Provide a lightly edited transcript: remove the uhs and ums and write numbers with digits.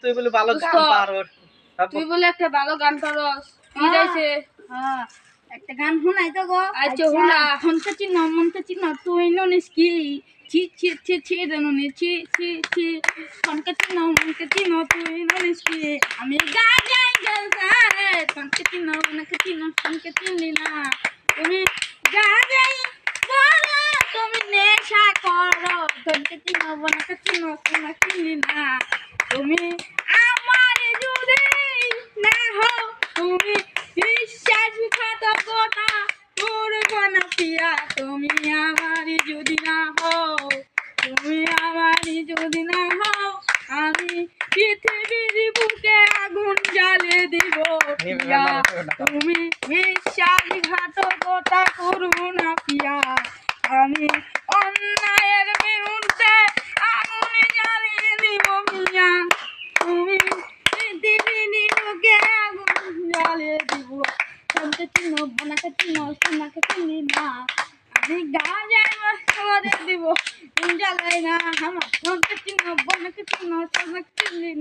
তুই বলে ভালো গান পারস। তুই বলে একটা ভালো গান পারস। কি যাইছে? হ্যাঁ একটা গান শোনাই তো গো। আচ্ছা হুলা। মনটা চিন তুই ননিস কি ছি ছি ছি ছি ননি ছি ছি ছি মনটা চিন তুই ননিস কি আমি গাজাই গলসারে মনটা চিনলি না তুমি গাজাই বলো তুমি নেশা করো মনটা চিনলি না তুমি আমার যদি না হও তুমি বিশ্বাসঘাতকতা করবো না পিয়া তুমি আমারই যদি না হও তুমি আমারই যদি না হও আমি পৃথিবীর বুকে আগুন জ্বালিয়ে দিব পিয়া তুমি বিশ্বাসঘাতকতা করবো না পিয়া আমি অন্যায়ের বিরুদ্ধে আগুন জ্বালিয়ে দিব পিয়া তুমি পৃথিবীর বুকে আগুন জ্বালিয়ে দিব তোমাকে চিনি না আমি গাজায় মশলা দিব জ্বালাই না আমার তোমাকে চিনি